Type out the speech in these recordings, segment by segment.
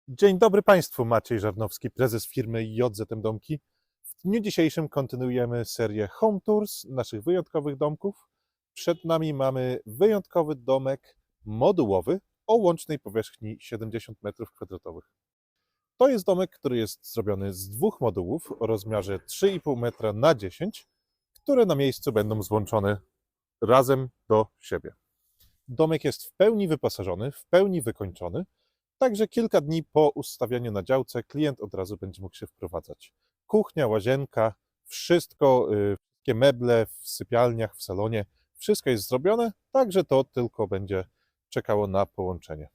Dzień dobry Państwu, Maciej Żarnowski, prezes firmy JZM Domki. W dniu dzisiejszym kontynuujemy serię Home Tours naszych wyjątkowych domków. Przed nami mamy wyjątkowy domek modułowy o łącznej powierzchni 70 m². To jest domek, który jest zrobiony z dwóch modułów o rozmiarze 3,5 metra na 10, które na miejscu będą złączone razem do siebie. Domek jest w pełni wyposażony, w pełni wykończony. Także kilka dni po ustawianiu na działce klient od razu będzie mógł się wprowadzać. Kuchnia, łazienka, wszystko, wszystkie meble w sypialniach, w salonie, wszystko jest zrobione, także to tylko będzie czekało na połączenie.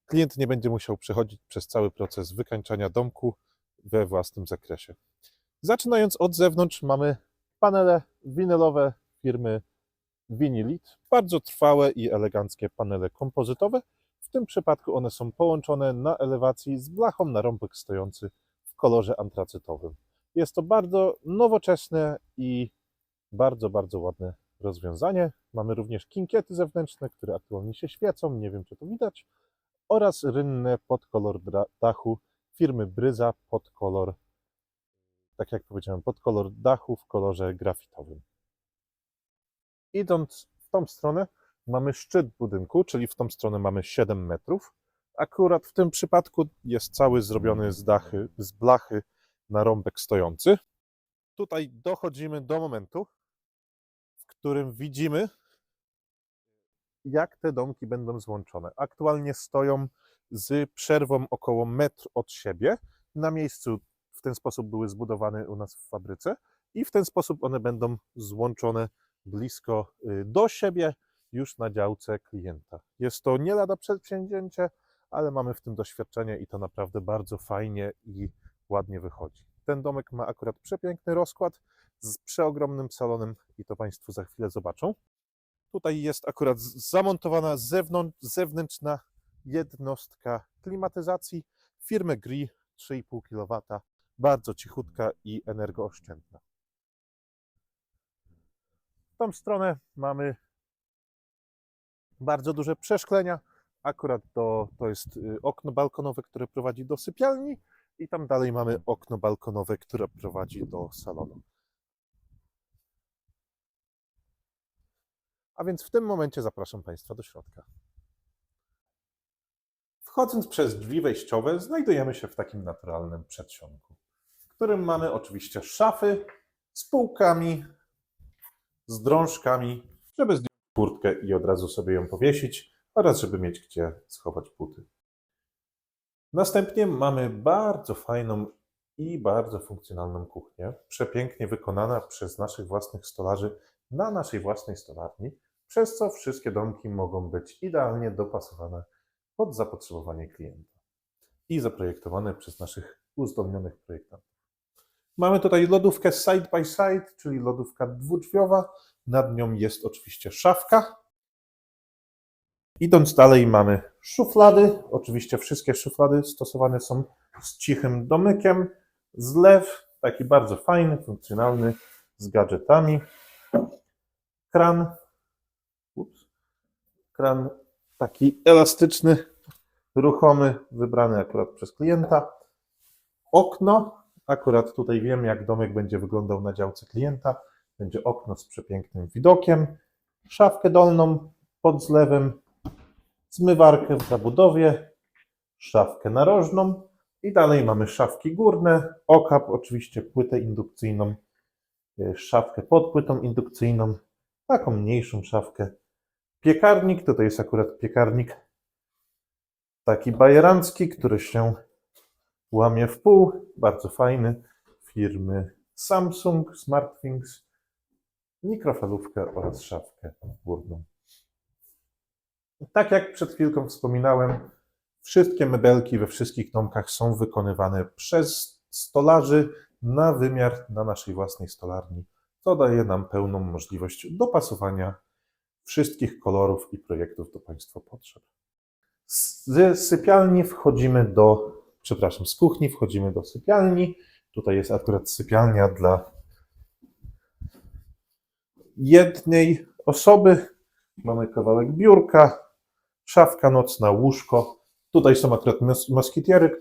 Klient nie będzie musiał przechodzić przez cały proces wykańczania domku we własnym zakresie. Zaczynając od zewnątrz mamy panele winylowe firmy Vinilit, bardzo trwałe i eleganckie panele kompozytowe. W tym przypadku one są połączone na elewacji z blachą na rąbek stojący w kolorze antracytowym. Jest to bardzo nowoczesne i bardzo ładne rozwiązanie. Mamy również kinkiety zewnętrzne, które aktualnie się świecą, nie wiem czy to widać, oraz rynne pod kolor dachu firmy Bryza pod kolor, tak jak powiedziałem, pod kolor dachu w kolorze grafitowym. Idąc w tą stronę mamy szczyt budynku, czyli w tą stronę mamy 7 metrów. Akurat w tym przypadku jest cały zrobiony z blachy na rąbek stojący. Tutaj dochodzimy do momentu, w którym widzimy, jak te domki będą złączone. Aktualnie stoją z przerwą około metr od siebie. Na miejscu w ten sposób były zbudowane u nas w fabryce i w ten sposób one będą złączone blisko do siebie już na działce klienta. Jest to nie lada przedsięwzięcie, ale mamy w tym doświadczenie i to naprawdę bardzo fajnie i ładnie wychodzi. Ten domek ma akurat przepiękny rozkład z przeogromnym salonem i to Państwo za chwilę zobaczą. Tutaj jest akurat zamontowana zewnętrzna jednostka klimatyzacji firmy GRI 3,5 kW, bardzo cichutka i energooszczędna. W tą stronę mamy bardzo duże przeszklenia. Akurat to jest okno balkonowe, które prowadzi do sypialni i tam dalej mamy okno balkonowe, które prowadzi do salonu. A więc w tym momencie zapraszam Państwa do środka. Wchodząc przez drzwi wejściowe znajdujemy się w takim naturalnym przedsionku, w którym mamy oczywiście szafy z półkami, z drążkami, żeby zdjąć kurtkę i od razu sobie ją powiesić oraz żeby mieć gdzie schować buty. Następnie mamy bardzo fajną i bardzo funkcjonalną kuchnię, przepięknie wykonana przez naszych własnych stolarzy na naszej własnej stolarni, przez co wszystkie domki mogą być idealnie dopasowane pod zapotrzebowanie klienta i zaprojektowane przez naszych uzdolnionych projektantów. Mamy tutaj lodówkę side by side, czyli lodówka dwudrzwiowa. Nad nią jest oczywiście szafka. Idąc dalej mamy szuflady. Oczywiście wszystkie szuflady stosowane są z cichym domykiem. Zlew taki bardzo fajny, funkcjonalny, z gadżetami. Kran taki elastyczny, ruchomy, wybrany akurat przez klienta. Okno. Akurat tutaj wiem, jak domek będzie wyglądał na działce klienta. Będzie okno z przepięknym widokiem, szafkę dolną pod zlewem, zmywarkę w zabudowie, szafkę narożną i dalej mamy szafki górne, okap, oczywiście płytę indukcyjną, szafkę pod płytą indukcyjną, taką mniejszą szafkę. Piekarnik, tutaj jest akurat piekarnik taki bajerancki, który się łamie w pół, bardzo fajny, firmy Samsung, SmartThings, mikrofalówkę oraz szafkę górną. Tak jak przed chwilką wspominałem, wszystkie mebelki we wszystkich domkach są wykonywane przez stolarzy na wymiar na naszej własnej stolarni, co daje nam pełną możliwość dopasowania wszystkich kolorów i projektów do Państwa potrzeb. Z kuchni wchodzimy do sypialni. Tutaj jest akurat sypialnia dla jednej osoby. Mamy kawałek biurka, szafka nocna, łóżko Tutaj są akurat moskitiery,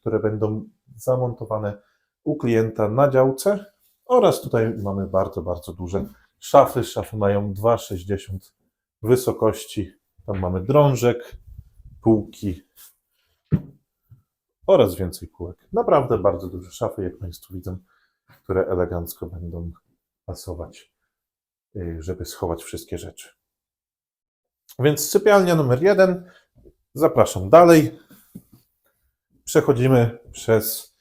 które będą zamontowane u klienta na działce oraz tutaj mamy bardzo, bardzo duże szafy. Szafy mają 2,60 wysokości. Tam mamy drążek, półki oraz więcej półek. Naprawdę bardzo duże szafy, jak Państwo widzą, które elegancko będą pasować, żeby schować wszystkie rzeczy. Więc sypialnia numer 1. Zapraszam dalej. Przechodzimy przez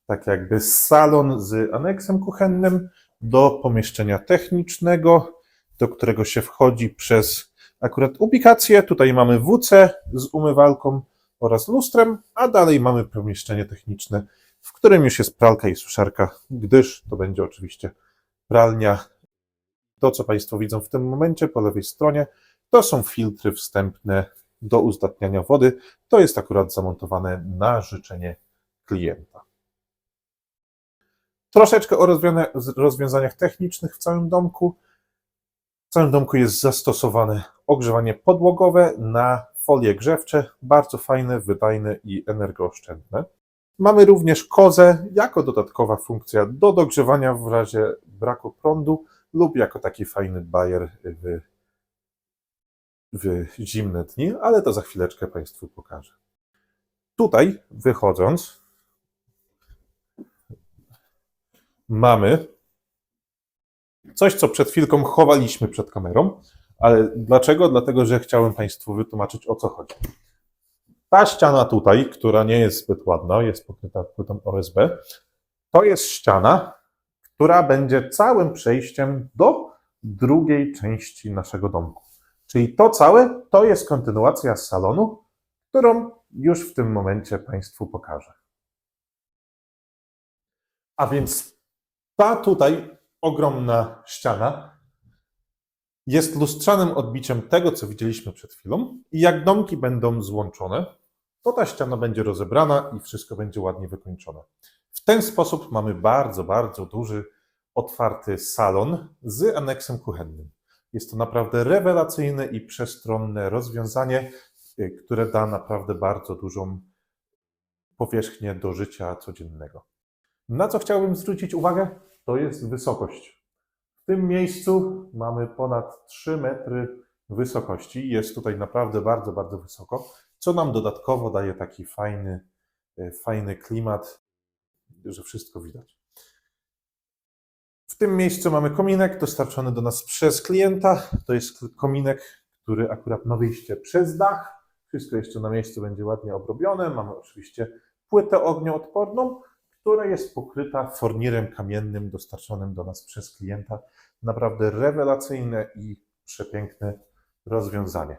tak jakby salon z aneksem kuchennym do pomieszczenia technicznego, do którego się wchodzi przez akurat ubikację. Tutaj mamy WC z umywalką oraz lustrem, a dalej mamy pomieszczenie techniczne, w którym już jest pralka i suszarka, gdyż to będzie oczywiście pralnia. To, co Państwo widzą w tym momencie po lewej stronie, to są filtry wstępne do uzdatniania wody. To jest akurat zamontowane na życzenie klienta. Troszeczkę o rozwiązaniach technicznych w całym domku. W całym domku jest zastosowane ogrzewanie podłogowe na folie grzewcze, bardzo fajne, wydajne i energooszczędne. Mamy również kozę jako dodatkowa funkcja do dogrzewania w razie braku prądu lub jako taki fajny bajer w zimne dni, ale to za chwileczkę Państwu pokażę. Tutaj wychodząc mamy coś, co przed chwilką chowaliśmy przed kamerą, ale dlaczego? Dlatego, że chciałem Państwu wytłumaczyć, o co chodzi. Ta ściana tutaj, która nie jest zbyt ładna, jest pokryta płytą OSB, to jest ściana, która będzie całym przejściem do drugiej części naszego domku. Czyli to całe to jest kontynuacja salonu, którą już w tym momencie Państwu pokażę. A więc ta tutaj ogromna ściana jest lustrzanym odbiciem tego, co widzieliśmy przed chwilą i jak domki będą złączone, to ta ściana będzie rozebrana i wszystko będzie ładnie wykończone. W ten sposób mamy bardzo, bardzo duży, otwarty salon z aneksem kuchennym. Jest to naprawdę rewelacyjne i przestronne rozwiązanie, które da naprawdę bardzo dużą powierzchnię do życia codziennego. Na co chciałbym zwrócić uwagę, to jest wysokość. W tym miejscu mamy ponad 3 metry wysokości. Jest tutaj naprawdę bardzo, bardzo wysoko, co nam dodatkowo daje taki fajny klimat, że wszystko widać. W tym miejscu mamy kominek dostarczony do nas przez klienta. To jest kominek, który akurat ma wyjście przez dach. Wszystko jeszcze na miejscu będzie ładnie obrobione. Mamy oczywiście płytę ognioodporną, która jest pokryta fornirem kamiennym dostarczonym do nas przez klienta. Naprawdę rewelacyjne i przepiękne rozwiązanie.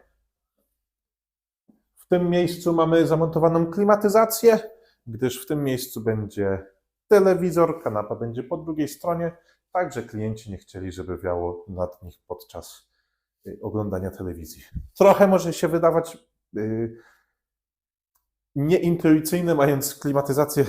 W tym miejscu mamy zamontowaną klimatyzację, gdyż w tym miejscu będzie telewizor, kanapa będzie po drugiej stronie, także klienci nie chcieli, żeby wiało nad nich podczas oglądania telewizji. Trochę może się wydawać nieintuicyjne, mając klimatyzację,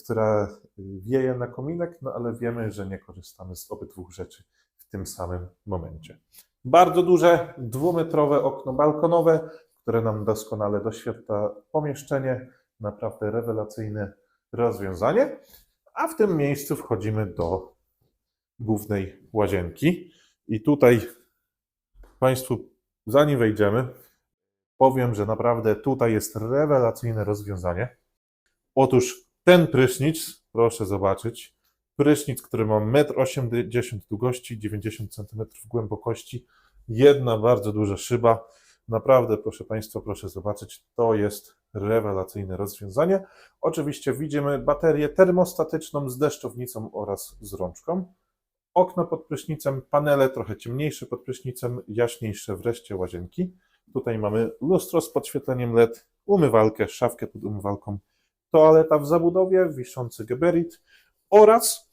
która wieje na kominek, no ale wiemy, że nie korzystamy z obydwu rzeczy w tym samym momencie. Bardzo duże, 2-metrowe okno balkonowe, które nam doskonale doświetla pomieszczenie. Naprawdę rewelacyjne rozwiązanie. A w tym miejscu wchodzimy do głównej łazienki. I tutaj Państwu, zanim wejdziemy, powiem, że naprawdę tutaj jest rewelacyjne rozwiązanie. Otóż ten prysznic, proszę zobaczyć, prysznic, który ma 1,80 m długości, 90 cm głębokości, jedna bardzo duża szyba. Naprawdę, proszę Państwa, proszę zobaczyć, to jest rewelacyjne rozwiązanie. Oczywiście widzimy baterię termostatyczną z deszczownicą oraz z rączką. Okno pod prysznicem, panele trochę ciemniejsze pod prysznicem, jaśniejsze wreszcie łazienki. Tutaj mamy lustro z podświetleniem LED, umywalkę, szafkę pod umywalką, toaleta w zabudowie, wiszący geberit oraz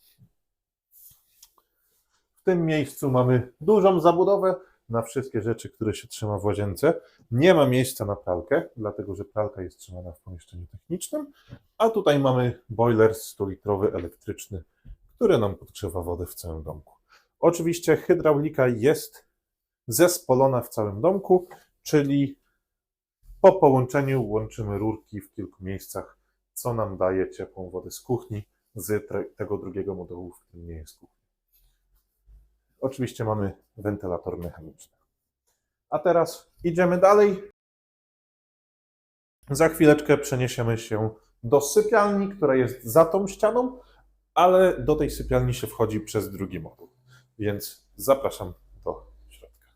w tym miejscu mamy dużą zabudowę na wszystkie rzeczy, które się trzyma w łazience. Nie ma miejsca na pralkę, dlatego że pralka jest trzymana w pomieszczeniu technicznym, a tutaj mamy boiler 100-litrowy elektryczny, który nam podgrzewa wodę w całym domku. Oczywiście hydraulika jest zespolona w całym domku, czyli Po połączeniu łączymy rurki w kilku miejscach, co nam daje ciepłą wodę z kuchni z tego drugiego modułu, w którym nie jest kuchnia. Oczywiście mamy wentylator mechaniczny. A teraz idziemy dalej. Za chwileczkę przeniesiemy się do sypialni, która jest za tą ścianą, ale do tej sypialni się wchodzi przez drugi moduł, więc zapraszam do środka.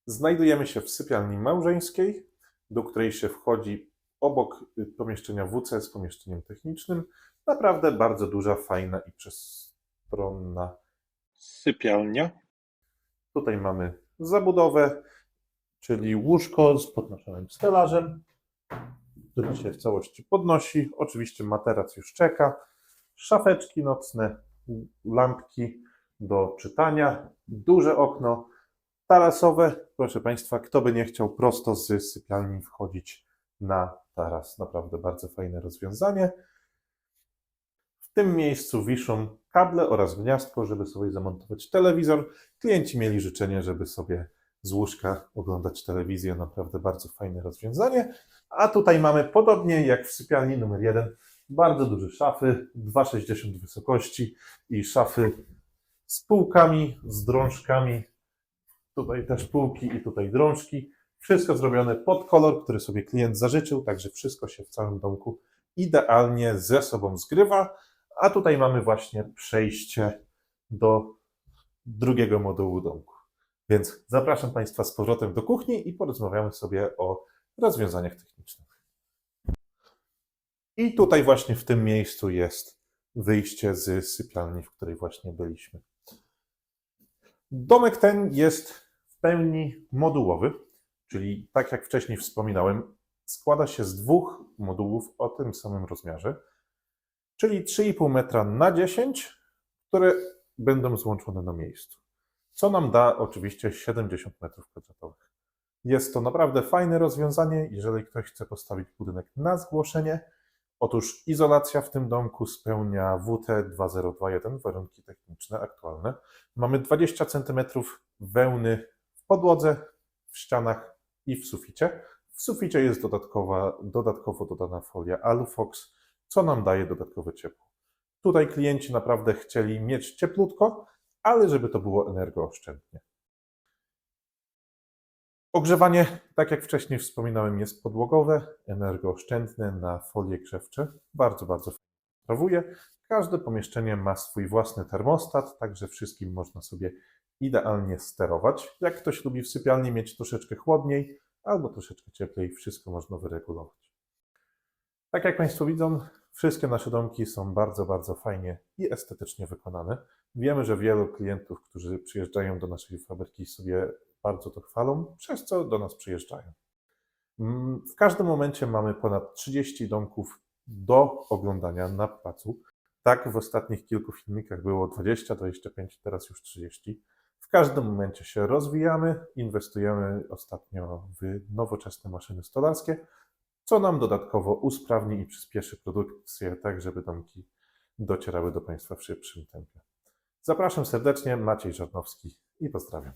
Znajdujemy się w sypialni małżeńskiej, do której się wchodzi obok pomieszczenia WC z pomieszczeniem technicznym. Naprawdę bardzo duża, fajna i przestronna Sypialnia. Tutaj mamy zabudowę, czyli łóżko z podnoszonym stelażem, który się w całości podnosi. Oczywiście materac już czeka. Szafeczki nocne, lampki do czytania, duże okno tarasowe. Proszę Państwa, kto by nie chciał prosto z sypialni wchodzić na taras. Naprawdę bardzo fajne rozwiązanie. W tym miejscu wiszą kable oraz gniazdko, żeby sobie zamontować telewizor. Klienci mieli życzenie, żeby sobie z łóżka oglądać telewizję. Naprawdę bardzo fajne rozwiązanie. A tutaj mamy, podobnie jak w sypialni numer 1, bardzo duże szafy, 2,60 wysokości i szafy z półkami, z drążkami. Tutaj też półki i tutaj drążki. Wszystko zrobione pod kolor, który sobie klient zażyczył, także wszystko się w całym domku idealnie ze sobą zgrywa. A tutaj mamy właśnie przejście do drugiego modułu domku. Więc zapraszam Państwa z powrotem do kuchni i porozmawiamy sobie o rozwiązaniach technicznych. I tutaj właśnie w tym miejscu jest wyjście z sypialni, w której właśnie byliśmy. Domek ten jest w pełni modułowy, czyli tak jak wcześniej wspominałem, składa się z dwóch modułów o tym samym rozmiarze, czyli 3,5 metra na 10, które będą złączone na miejscu, co nam da oczywiście 70 m². Jest to naprawdę fajne rozwiązanie, jeżeli ktoś chce postawić budynek na zgłoszenie. Otóż izolacja w tym domku spełnia WT 2021, warunki techniczne aktualne. Mamy 20 cm wełny w podłodze, w ścianach i w suficie. W suficie jest dodatkowo dodana folia Alufox, co nam daje dodatkowe ciepło. Tutaj klienci naprawdę chcieli mieć cieplutko, ale żeby to było energooszczędnie. Ogrzewanie, tak jak wcześniej wspominałem, jest podłogowe, energooszczędne na folie grzewcze. Bardzo, bardzo sprawuje. Każde pomieszczenie ma swój własny termostat, także wszystkim można sobie idealnie sterować. Jak ktoś lubi w sypialni mieć troszeczkę chłodniej albo troszeczkę cieplej, wszystko można wyregulować. Tak jak Państwo widzą, wszystkie nasze domki są bardzo, bardzo fajnie i estetycznie wykonane. Wiemy, że wielu klientów, którzy przyjeżdżają do naszej fabryki, sobie bardzo to chwalą, przez co do nas przyjeżdżają. W każdym momencie mamy ponad 30 domków do oglądania na placu. Tak, w ostatnich kilku filmikach było 20, 25, teraz już 30. W każdym momencie się rozwijamy, inwestujemy ostatnio w nowoczesne maszyny stolarskie, co nam dodatkowo usprawni i przyspieszy produkcję, tak żeby domki docierały do Państwa w szybszym tempie. Zapraszam serdecznie, Maciej Żarnowski i pozdrawiam.